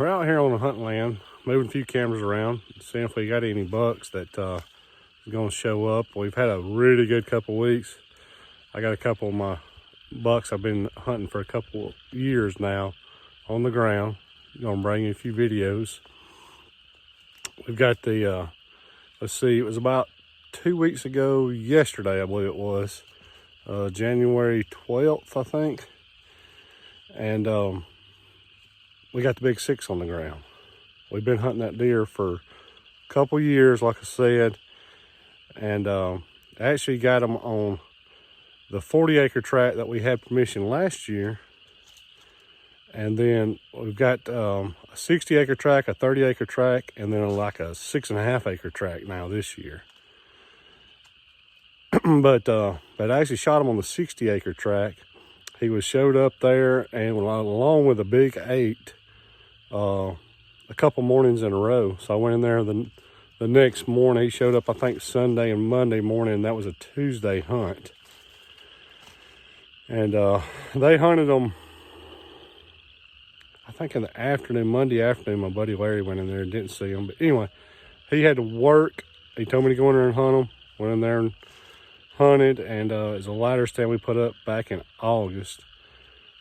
we're out here on the hunting land, moving a few cameras around, seeing if we got any bucks that is going to show up. We've had a really good couple weeks. I got a couple of my bucks I've been hunting for a couple of years now on the ground. I'm going to bring you a few videos. We've got the, let's see, it was about 2 weeks ago yesterday, I believe it was, January 12th, I think. And we got the big 6 on the ground. We've been hunting that deer for a couple years, like I said, and actually got them on the 40-acre tract that we had permission last year. And then we've got a 60-acre tract, a 30-acre tract, and then like a 6.5-acre tract now this year. but I actually shot him on the 60-acre tract. He was showed up there, and along with a big 8, a couple mornings in a row. So I went in there the next morning. He showed up, I think, Sunday and Monday morning. That was a Tuesday hunt. And they hunted them, I think, in the afternoon, Monday afternoon. My buddy Larry went in there and didn't see them. But anyway, he had to work. He told me to go in there and hunt them. Went in there and hunted, and it's a ladder stand we put up back in August.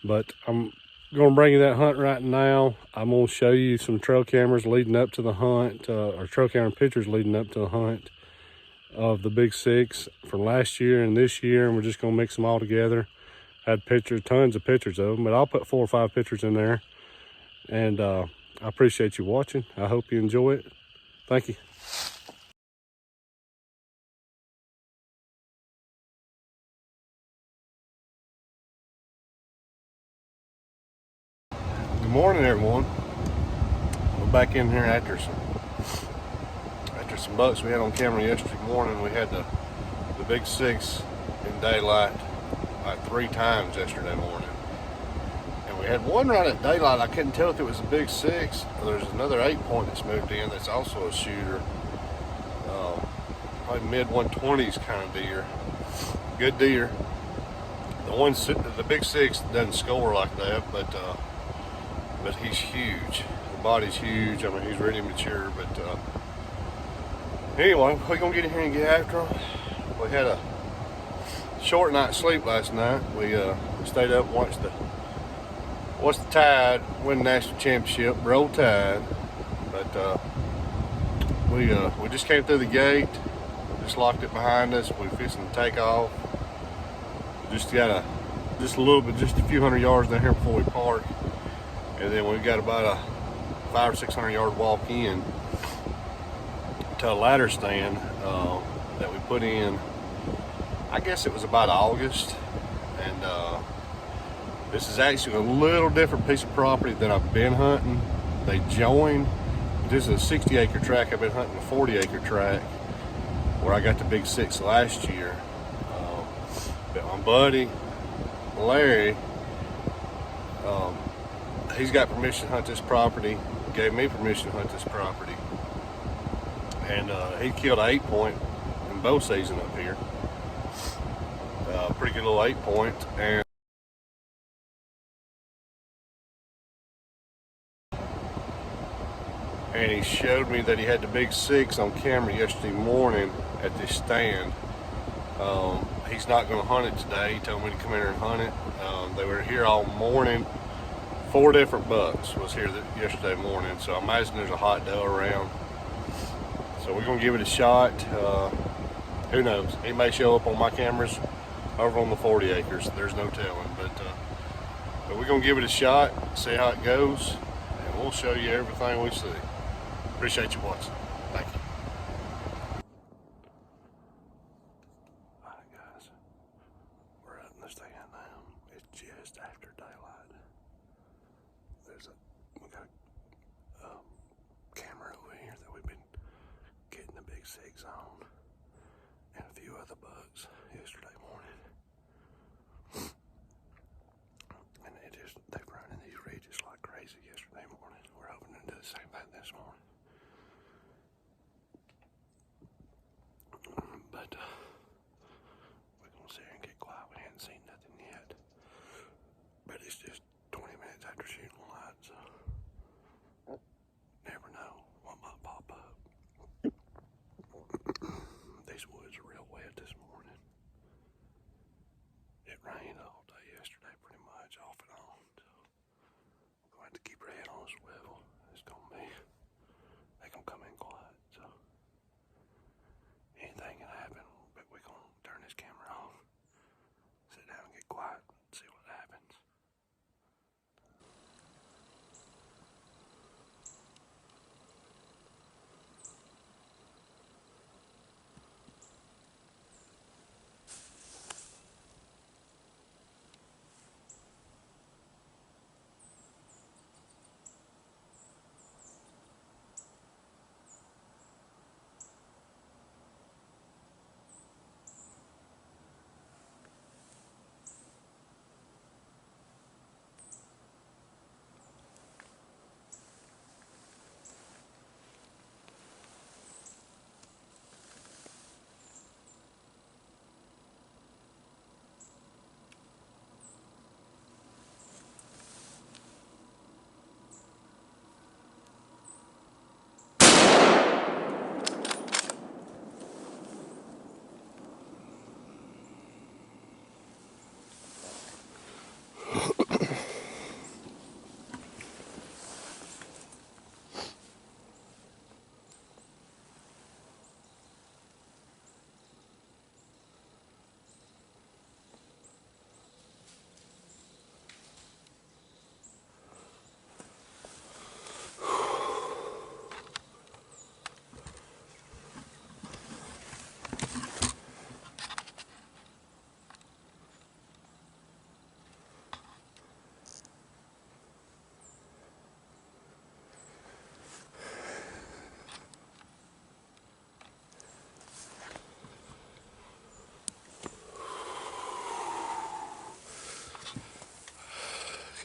But I'm going to bring you that hunt right now. I'm going to show you some trail cameras leading up to the hunt, or trail camera pictures leading up to the hunt of the big 6 from last year and this year, and we're just going to mix them all together. Had pictures, tons of pictures of them, but I'll put 4 or 5 pictures in there. And I appreciate you watching. I hope you enjoy it. Thank you. Good morning, everyone. We're back in here after some bucks we had on camera yesterday morning. We had the big 6 in daylight like 3 times yesterday morning. And we had one right at daylight. I couldn't tell if it was a big 6. There's another 8-point that's moved in that's also a shooter. Probably mid-120s kind of deer. Good deer. The big 6 doesn't score like that, but he's huge. The body's huge. I mean, he's really mature. But anyway, we're gonna get in here and get after him. We had a short night's sleep last night. We stayed up and watched the Tide win the national championship. Roll Tide. But we just came through the gate. Just locked it behind us. We're fixing to take off. Just a few hundred yards down here before we park. And then we've got about a 500 or 600 yard walk in to a ladder stand that we put in. I guess it was about August. And this is actually a little different piece of property than I've been hunting. They joined. This is a 60-acre tract. I've been hunting a 40-acre tract where I got the big 6 last year. But my buddy Larry, he's got permission to hunt this property. Gave me permission to hunt this property, and he killed an 8-point in bow season up here. Pretty good little 8-point, and he showed me that he had the big 6 on camera yesterday morning at this stand. He's not going to hunt it today. He told me to come in here and hunt it. They were here all morning. 4 different bucks was here yesterday morning, so I imagine there's a hot doe around. So we're going to give it a shot. Who knows? He may show up on my cameras over on the 40 acres. There's no telling. But we're going to give it a shot, see how it goes, and we'll show you everything we see. Appreciate you watching. Thank you. Alright guys, we're out in the stand now. It's just after daylight. We got a camera over here that we've been getting the big 6 on, and a few other bucks yesterday morning. And they've run in these ridges like crazy yesterday morning. We're hoping to do the same thing this morning. But we're gonna sit here and get quiet. We haven't seen nothing yet. But it's just 20 minutes after shooting light, so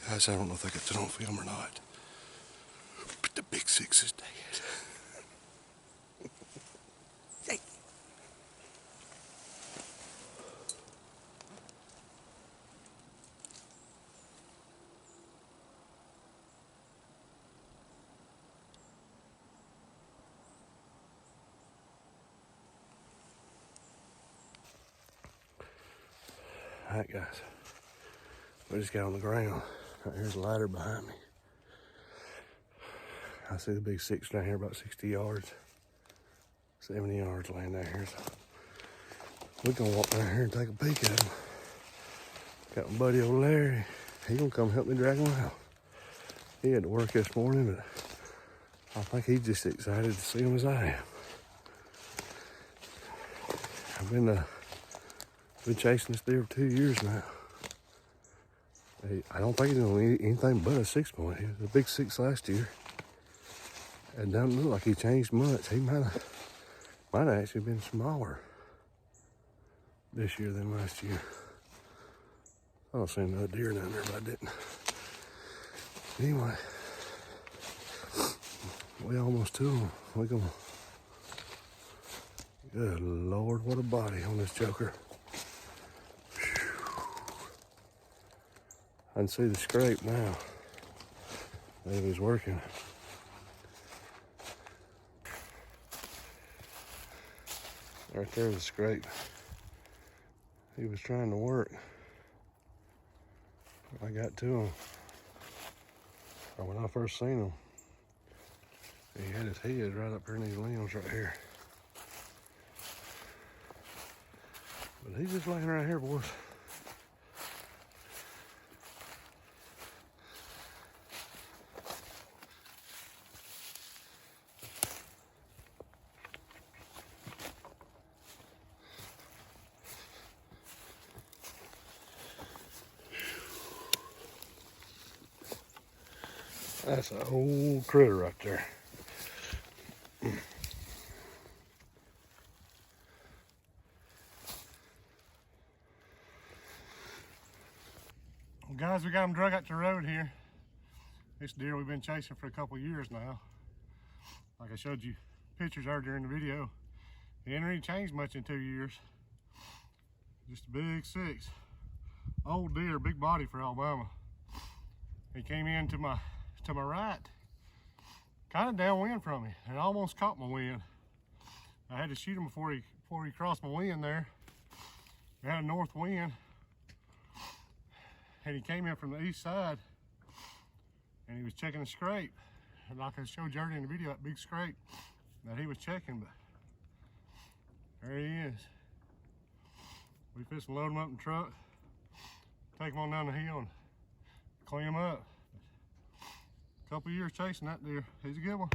Guys, I don't know if I got that on film or not, but the big six is dead. Hey. All right, guys, we just got on the ground. Right, here's a ladder behind me. I see the big six down here about 60 yards, 70 yards laying down here. So we're gonna walk down here and take a peek at him. Got my buddy old Larry. He gonna come help me drag him out. He had to work this morning, but I think he's just excited to see him as I am. I've been chasing this deer for 2 years now. I don't think he's gonna eat anything but a 6-point. He was a big six last year. It doesn't look like he changed much. He might have actually been smaller this year than last year. I don't see another deer down there, but I didn't. Anyway, we almost to him. We're gonna. Good Lord, what a body on this joker. I can see the scrape now. Maybe he's working. Right there's the scrape. He was trying to work. I got to him. Or when I first seen him, he had his head right up here in these limbs right here. But he's just laying right here, boys. That's an old critter right there. Well, guys, we got him drug out the road here. This deer we've been chasing for a couple years now. Like I showed you pictures earlier in the video. He ain't really changed much in 2 years. Just a big six. Old deer, big body for Alabama. He came in to my right, kind of downwind from me, and almost caught my wind. I had to shoot him before he crossed my wind there. We had a north wind, and he came in from the east side, and he was checking the scrape. And like I showed you earlier in the video, that big scrape that he was checking, but there he is. We fixed to load him up in the truck, take him on down the hill, and clean him up. Couple years chasing that deer. He's a good one.